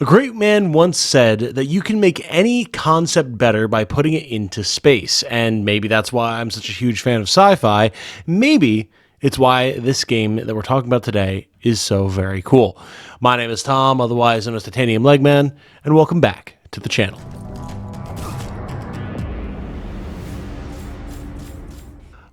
A great man once said that you can make any concept better by putting it into space, and maybe that's why I'm such a huge fan of sci-fi. Maybe it's why this game that we're talking about today is so very cool. My name is Tom, otherwise known as Titanium Legman, and welcome back to the channel.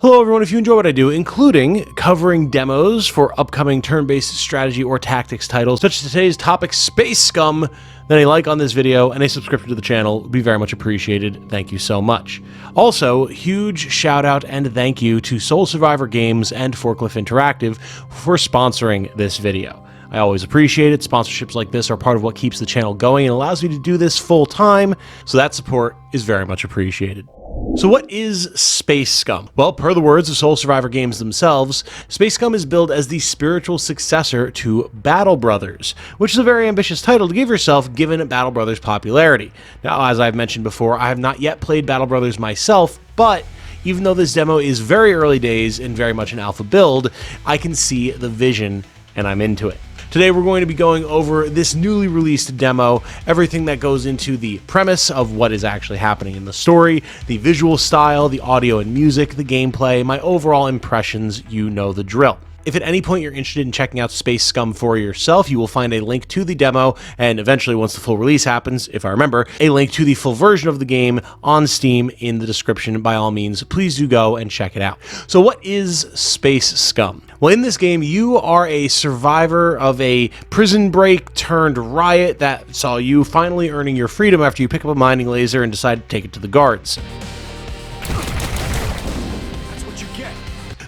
Hello everyone, if you enjoy what I do, including covering demos for upcoming turn-based strategy or tactics titles, such as today's topic, Space Scum, then a like on this video and a subscription to the channel would be very much appreciated. Thank you so much. Also, huge shout out and thank you to Soul Survivor Games and Forklift Interactive for sponsoring this video. I always appreciate it. Sponsorships like this are part of what keeps the channel going and allows me to do this full time, so that support is very much appreciated. So what is Space Scum? Well, per the words of Soul Survivor Games themselves, Space Scum is billed as the spiritual successor to Battle Brothers, which is a very ambitious title to give yourself given Battle Brothers' popularity. Now, as I've mentioned before, I have not yet played Battle Brothers myself, but even though this demo is very early days and very much an alpha build, I can see the vision and I'm into it. Today we're going to be going over this newly released demo, everything that goes into the premise of what is actually happening in the story, the visual style, the audio and music, the gameplay, my overall impressions, you know the drill. If at any point you're interested in checking out Space Scum for yourself, you will find a link to the demo, and eventually once the full release happens, if I remember, a link to the full version of the game on Steam in the description. By all means, please do go and check it out. So what is Space Scum? Well, in this game, you are a survivor of a prison break turned riot that saw you finally earning your freedom after you pick up a mining laser and decide to take it to the guards.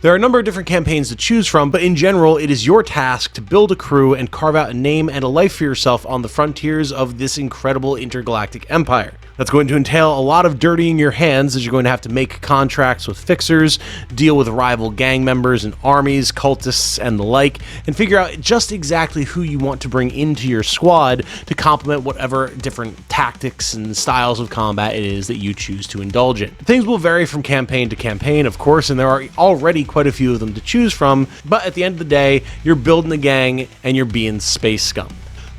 There are a number of different campaigns to choose from, but in general, it is your task to build a crew and carve out a name and a life for yourself on the frontiers of this incredible intergalactic empire. That's going to entail a lot of dirtying your hands, as you're going to have to make contracts with fixers, deal with rival gang members and armies, cultists, and the like, and figure out just exactly who you want to bring into your squad to complement whatever different tactics and styles of combat it is that you choose to indulge in. Things will vary from campaign to campaign, of course, and there are already quite a few of them to choose from, but at the end of the day, you're building a gang and you're being Space Scum.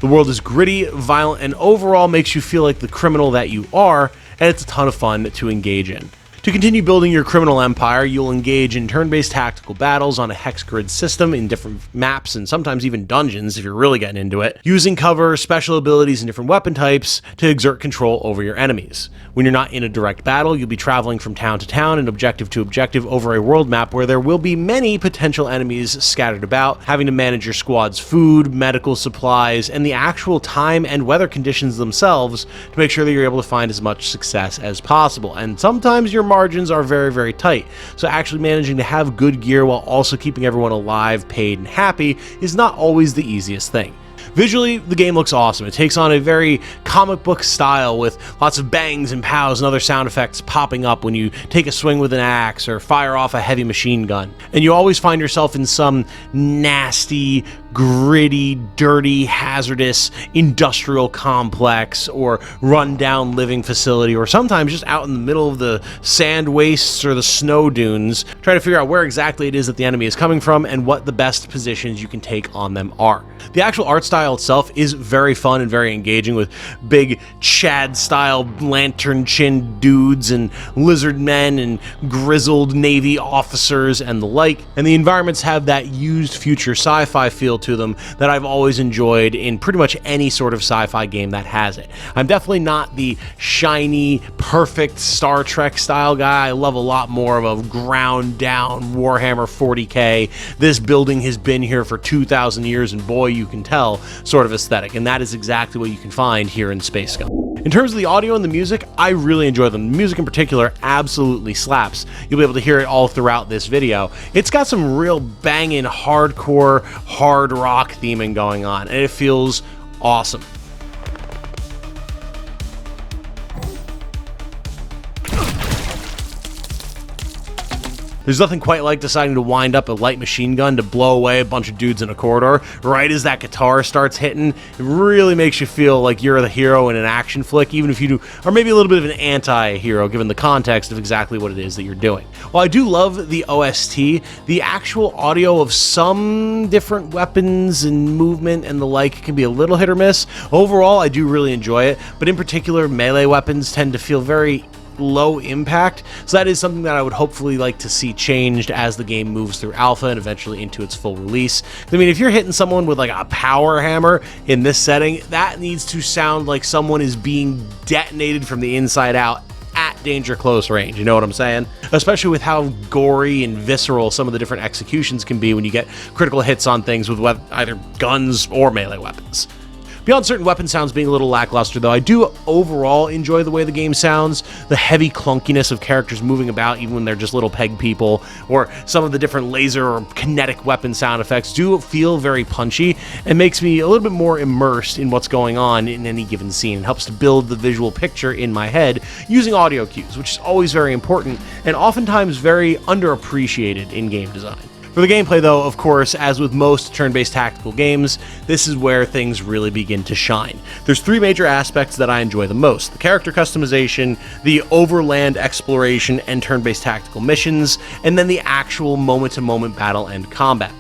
The world is gritty, violent, and overall makes you feel like the criminal that you are, and it's a ton of fun to engage in. To continue building your criminal empire, you'll engage in turn-based tactical battles on a hex grid system in different maps and sometimes even dungeons if you're really getting into it, using cover, special abilities, and different weapon types to exert control over your enemies. When you're not in a direct battle, you'll be traveling from town to town and objective to objective over a world map where there will be many potential enemies scattered about, having to manage your squad's food, medical supplies, and the actual time and weather conditions themselves to make sure that you're able to find as much success as possible. And sometimes your margins are very, very tight, so actually managing to have good gear while also keeping everyone alive, paid, and happy is not always the easiest thing. Visually, the game looks awesome. It takes on a very comic book style with lots of bangs and pows and other sound effects popping up when you take a swing with an axe or fire off a heavy machine gun. And you always find yourself in some nasty, gritty, dirty, hazardous industrial complex or run-down living facility, or sometimes just out in the middle of the sand wastes or the snow dunes, trying to figure out where exactly it is that the enemy is coming from and what the best positions you can take on them are. The actual art style itself is very fun and very engaging, with big Chad-style lantern-chin dudes and lizard men and grizzled Navy officers and the like, and the environments have that used future sci-fi feel to them that I've always enjoyed in pretty much any sort of sci-fi game that has it. I'm definitely not the shiny, perfect Star Trek style guy. I love a lot more of a ground-down Warhammer 40k, this building has been here for 2,000 years and boy you can tell sort of aesthetic, and that is exactly what you can find here in Space Scum. In terms of the audio and the music, I really enjoy them. The music in particular absolutely slaps. You'll be able to hear it all throughout this video. It's got some real banging hardcore, hard rock theming going on, and it feels awesome. There's nothing quite like deciding to wind up a light machine gun to blow away a bunch of dudes in a corridor right as that guitar starts hitting. It really makes you feel like you're the hero in an action flick, even if you are maybe a little bit of an anti-hero given the context of exactly what it is that you're doing. While I do love the OST, the actual audio of some different weapons and movement and the like can be a little hit or miss. Overall, I do really enjoy it, but in particular, melee weapons tend to feel very low impact, so that is something that I would hopefully like to see changed as the game moves through alpha and eventually into its full release. I mean, if you're hitting someone with like a power hammer in this setting, that needs to sound like someone is being detonated from the inside out at danger close range, you know what I'm saying? Especially with how gory and visceral some of the different executions can be when you get critical hits on things with either guns or melee weapons. Beyond certain weapon sounds being a little lackluster, though, I do overall enjoy the way the game sounds. The heavy clunkiness of characters moving about, even when they're just little peg people, or some of the different laser or kinetic weapon sound effects do feel very punchy and makes me a little bit more immersed in what's going on in any given scene. It helps to build the visual picture in my head using audio cues, which is always very important and oftentimes very underappreciated in game design. For the gameplay, though, of course, as with most turn-based tactical games, this is where things really begin to shine. There's three major aspects that I enjoy the most: the character customization, the overland exploration and turn-based tactical missions, and then the actual moment-to-moment battle and combat.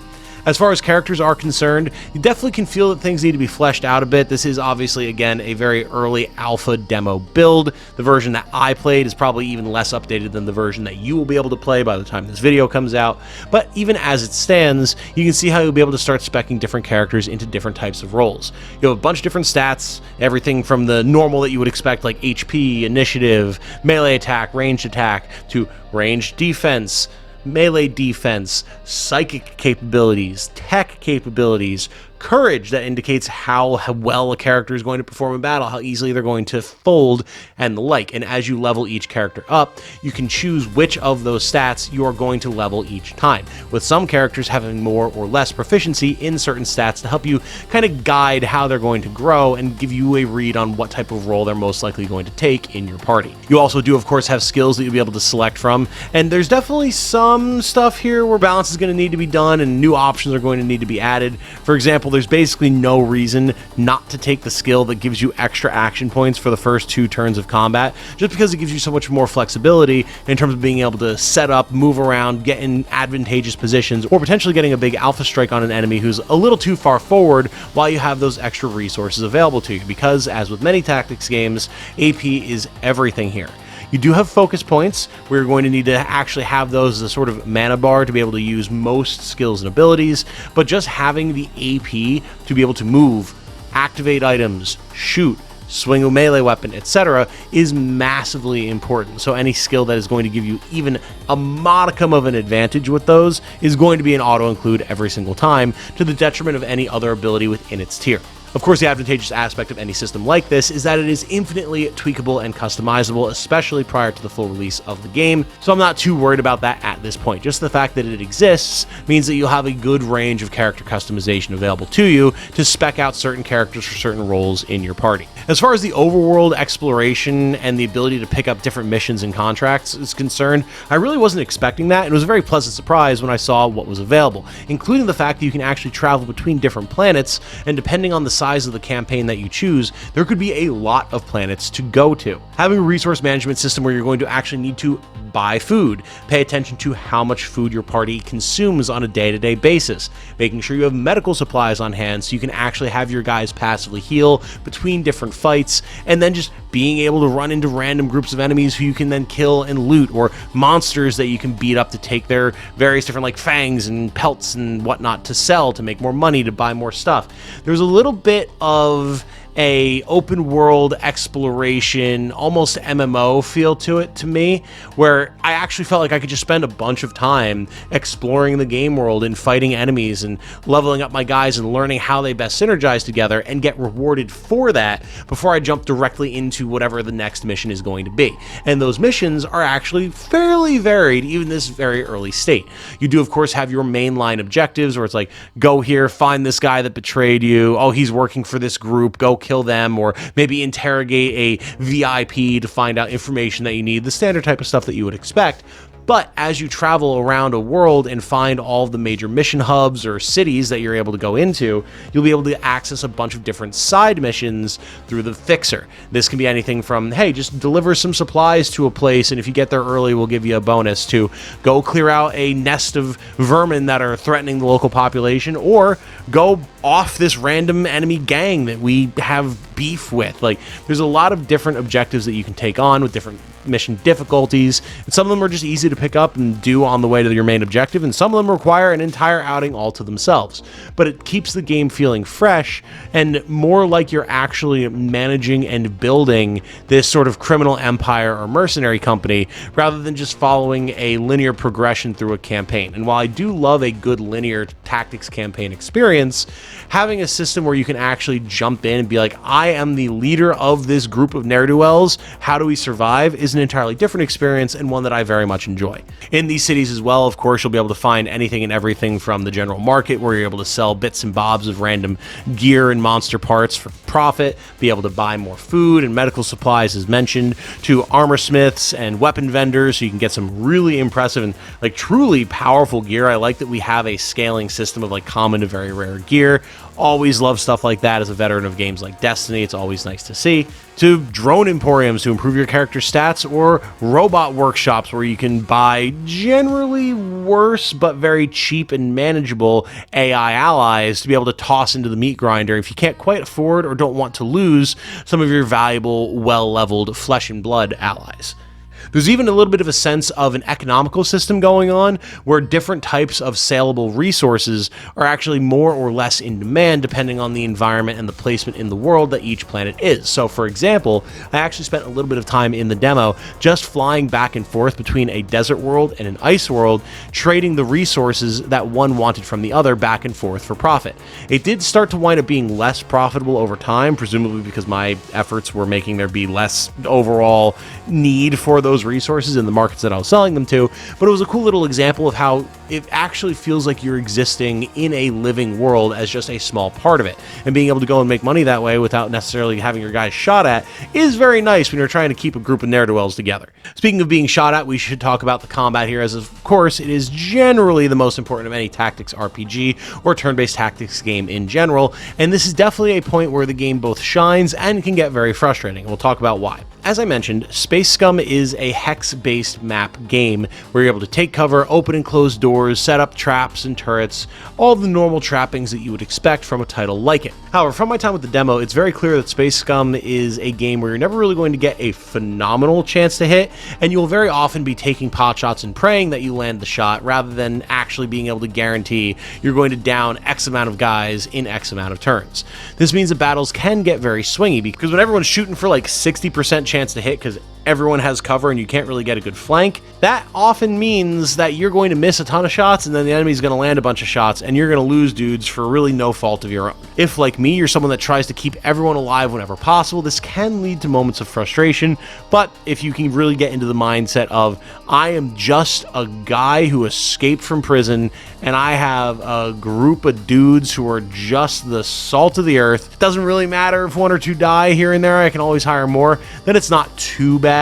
As far as characters are concerned, you definitely can feel that things need to be fleshed out a bit. This is obviously, again, a very early alpha demo build. The version that I played is probably even less updated than the version that you will be able to play by the time this video comes out. But even as it stands, you can see how you'll be able to start speccing different characters into different types of roles. You have a bunch of different stats, everything from the normal that you would expect, like HP, initiative, melee attack, ranged attack, to ranged defense, melee defense, psychic capabilities, tech capabilities, courage that indicates how well a character is going to perform in battle, how easily they're going to fold, and the like. And as you level each character up, you can choose which of those stats you are going to level each time, with some characters having more or less proficiency in certain stats to help you kind of guide how they're going to grow and give you a read on what type of role they're most likely going to take in your party. You also do, of course, have skills that you'll be able to select from, and there's definitely some stuff here where balance is going to need to be done and new options are going to need to be added. For example, there's basically no reason not to take the skill that gives you extra action points for the first 2 turns of combat, just because it gives you so much more flexibility in terms of being able to set up, move around, get in advantageous positions, or potentially getting a big alpha strike on an enemy who's a little too far forward while you have those extra resources available to you, because as with many tactics games, AP is everything here. You do have focus points, where you're going to need to actually have those as a sort of mana bar to be able to use most skills and abilities, but just having the AP to be able to move, activate items, shoot, swing a melee weapon, etc. is massively important. So any skill that is going to give you even a modicum of an advantage with those is going to be an auto-include every single time, to the detriment of any other ability within its tier. Of course, the advantageous aspect of any system like this is that it is infinitely tweakable and customizable, especially prior to the full release of the game, so I'm not too worried about that at this point. Just the fact that it exists means that you'll have a good range of character customization available to you to spec out certain characters for certain roles in your party. As far as the overworld exploration and the ability to pick up different missions and contracts is concerned, I really wasn't expecting that, and it was a very pleasant surprise when I saw what was available, including the fact that you can actually travel between different planets, and depending on the size of the campaign that you choose, there could be a lot of planets to go to. Having a resource management system where you're going to actually need to buy food, pay attention to how much food your party consumes on a day-to-day basis, making sure you have medical supplies on hand so you can actually have your guys passively heal between different fights, and then just being able to run into random groups of enemies who you can then kill and loot, or monsters that you can beat up to take their various different like fangs and pelts and whatnot to sell to make more money, to buy more stuff. There's a little bit of a open world exploration, almost MMO feel to it to me, where I actually felt like I could just spend a bunch of time exploring the game world and fighting enemies and leveling up my guys and learning how they best synergize together and get rewarded for that before I jump directly into whatever the next mission is going to be. And those missions are actually fairly varied, even this very early state. You do, of course, have your mainline objectives where it's like, go here, find this guy that betrayed you, oh, he's working for this group, go kill them, or maybe interrogate a VIP to find out information that you need, the standard type of stuff that you would expect. But as you travel around a world and find all of the major mission hubs or cities that you're able to go into, you'll be able to access a bunch of different side missions through the Fixer. This can be anything from, hey, just deliver some supplies to a place, and if you get there early, we'll give you a bonus, to go clear out a nest of vermin that are threatening the local population, or go off this random enemy gang that we have beef with. Like, there's a lot of different objectives that you can take on with different mission difficulties, and some of them are just easy to pick up and do on the way to your main objective, and some of them require an entire outing all to themselves. But it keeps the game feeling fresh and more like you're actually managing and building this sort of criminal empire or mercenary company, rather than just following a linear progression through a campaign. And while I do love a good linear tactics campaign experience, having a system where you can actually jump in and be like, I am the leader of this group of ne'er-do-wells, how do we survive, is an entirely different experience, and one that I very much enjoy. In these cities as well, of course, you'll be able to find anything and everything from the general market, where you're able to sell bits and bobs of random gear and monster parts for profit, be able to buy more food and medical supplies as mentioned, to armor smiths and weapon vendors, so you can get some really impressive and like truly powerful gear. I like that we have a scaling system of like common to very rare gear. Always love stuff like that as a veteran of games like Destiny. It's always nice to see. To drone emporiums to improve your character's stats, or robot workshops where you can buy generally worse but very cheap and manageable AI allies to be able to toss into the meat grinder if you can't quite afford or don't want to lose some of your valuable, well-leveled flesh and blood allies. There's even a little bit of a sense of an economical system going on, where different types of saleable resources are actually more or less in demand depending on the environment and the placement in the world that each planet is. So for example, I actually spent a little bit of time in the demo just flying back and forth between a desert world and an ice world, trading the resources that one wanted from the other back and forth for profit. It did start to wind up being less profitable over time, presumably because my efforts were making there be less overall need for those resources in the markets that I was selling them to, but it was a cool little example of how it actually feels like you're existing in a living world as just a small part of it, and being able to go and make money that way without necessarily having your guys shot at is very nice when you're trying to keep a group of ne'er-do-wells together. Speaking of being shot at, we should talk about the combat here, as of course it is generally the most important of any tactics RPG or turn-based tactics game in general, and this is definitely a point where the game both shines and can get very frustrating, and we'll talk about why. As I mentioned, Space Scum is a hex-based map game where you're able to take cover, open and close doors, set up traps and turrets, all the normal trappings that you would expect from a title like it. However, from my time with the demo, it's very clear that Space Scum is a game where you're never really going to get a phenomenal chance to hit, and you'll very often be taking pot shots and praying that you land the shot, rather than actually being able to guarantee you're going to down X amount of guys in X amount of turns. This means that battles can get very swingy, because when everyone's shooting for like 60% chance to hit because everyone has cover and you can't really get a good flank, that often means that you're going to miss a ton of shots, and then the enemy's going to land a bunch of shots, and you're going to lose dudes for really no fault of your own. If, like me, you're someone that tries to keep everyone alive whenever possible, this can lead to moments of frustration, but if you can really get into the mindset of, I am just a guy who escaped from prison, and I have a group of dudes who are just the salt of the earth, it doesn't really matter if one or two die here and there, I can always hire more, then it's not too bad.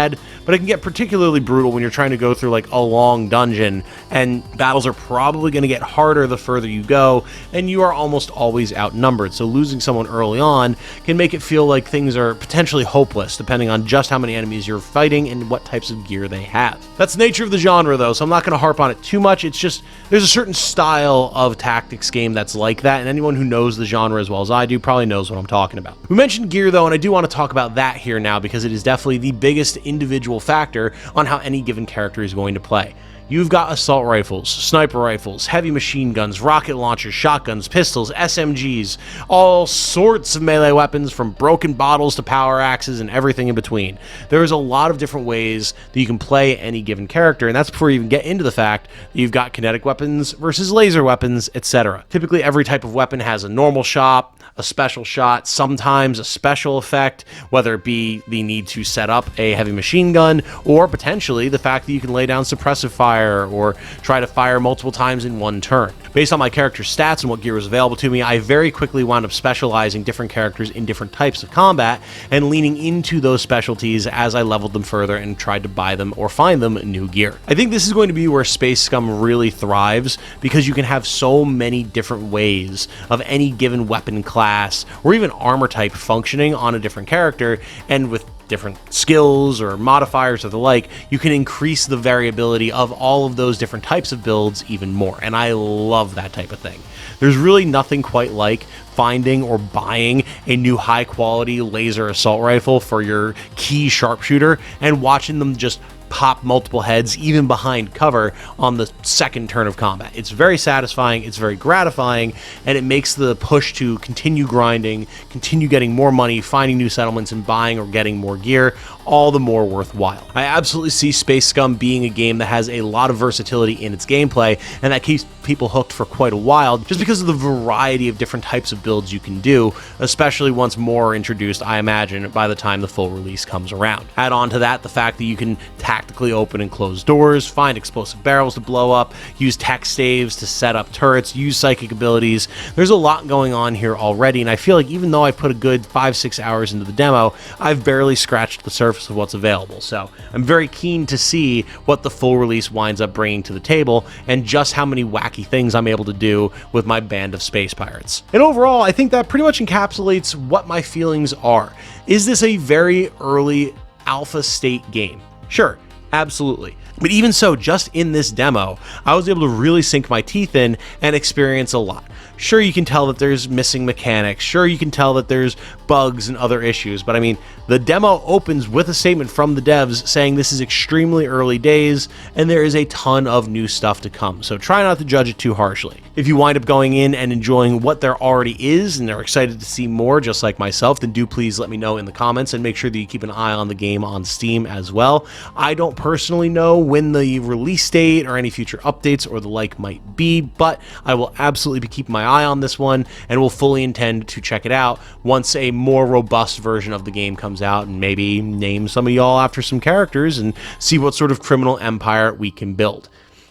But it can get particularly brutal when you're trying to go through like a long dungeon, and battles are probably going to get harder the further you go, and you are almost always outnumbered. So losing someone early on can make it feel like things are potentially hopeless, depending on just how many enemies you're fighting and what types of gear they have. That's the nature of the genre though, so I'm not going to harp on it too much. It's just, there's a certain style of tactics game that's like that, and anyone who knows the genre as well as I do probably knows what I'm talking about. We mentioned gear though, and I do want to talk about that here now, because it is definitely the biggest individual factor on how any given character is going to play. You've got assault rifles, sniper rifles, heavy machine guns, rocket launchers, shotguns, pistols, SMGs, all sorts of melee weapons from broken bottles to power axes and everything in between. There's a lot of different ways that you can play any given character, and that's before you even get into the fact that you've got kinetic weapons versus laser weapons, etc. Typically every type of weapon has a normal shot, a special shot, sometimes a special effect, whether it be the need to set up a heavy machine gun, or potentially the fact that you can lay down suppressive fire fire or try to fire multiple times in one turn. Based on my character's stats and what gear was available to me, I very quickly wound up specializing different characters in different types of combat and leaning into those specialties as I leveled them further and tried to buy them or find them new gear. I think this is going to be where Space Scum really thrives, because you can have so many different ways of any given weapon class or even armor type functioning on a different character, and with different skills or modifiers or the like, you can increase the variability of all of those different types of builds even more, and I love that type of thing. There's really nothing quite like finding or buying a new high quality laser assault rifle for your key sharpshooter and watching them just pop multiple heads even behind cover on the second turn of combat. It's very satisfying, it's very gratifying, and it makes the push to continue grinding, continue getting more money, finding new settlements, and buying or getting more gear all the more worthwhile. I absolutely see Space Scum being a game that has a lot of versatility in its gameplay, and that keeps people hooked for quite a while just because of the variety of different types of builds you can do, especially once more are introduced, I imagine, by the time the full release comes around. Add on to that the fact that you can tactically open and close doors, find explosive barrels to blow up, use tech staves to set up turrets, use psychic abilities. There's a lot going on here already, and I feel like even though I put a good 5-6 hours into the demo, I've barely scratched the surface of what's available. So I'm very keen to see what the full release winds up bringing to the table and just how many wacky things I'm able to do with my band of space pirates. And overall, I think that pretty much encapsulates what my feelings are. Is this a very early alpha state game? Sure, absolutely. But even so, just in this demo, I was able to really sink my teeth in and experience a lot. Sure, you can tell that there's missing mechanics. Sure, you can tell that there's bugs and other issues. But I mean, the demo opens with a statement from the devs saying this is extremely early days and there is a ton of new stuff to come. So try not to judge it too harshly. If you wind up going in and enjoying what there already is and are excited to see more, just like myself, then do please let me know in the comments and make sure that you keep an eye on the game on Steam as well. I don't personally know when the release date or any future updates or the like might be, but I will absolutely be keeping my eye on this one and will fully intend to check it out once a more robust version of the game comes out, and maybe name some of y'all after some characters and see what sort of criminal empire we can build.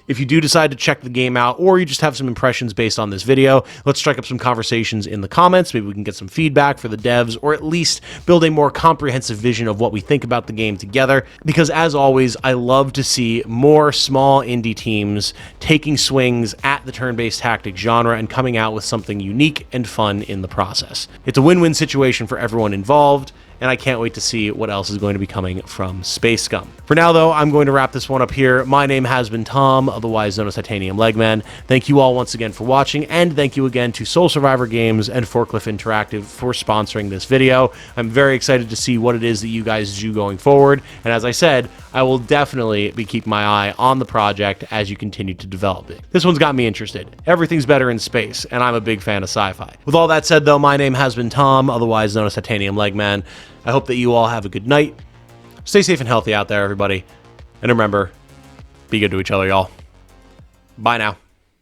If you do decide to check the game out, or you just have some impressions based on this video, let's strike up some conversations in the comments. Maybe we can get some feedback for the devs, or at least build a more comprehensive vision of what we think about the game together. Because as always, I love to see more small indie teams taking swings at the turn-based tactic genre and coming out with something unique and fun in the process. It's a win-win situation for everyone involved, and I can't wait to see what else is going to be coming from Space Scum. For now, though, I'm going to wrap this one up here. My name has been Tom, otherwise known as Titanium Legman. Thank you all once again for watching, and thank you again to Soul Survivor Games and Forklift Interactive for sponsoring this video. I'm very excited to see what it is that you guys do going forward, and as I said, I will definitely be keeping my eye on the project as you continue to develop it. This one's got me interested. Everything's better in space, and I'm a big fan of sci-fi. With all that said, though, my name has been Tom, otherwise known as Titanium Legman. I hope that you all have a good night. Stay safe and healthy out there, everybody. And remember, be good to each other, y'all. Bye now.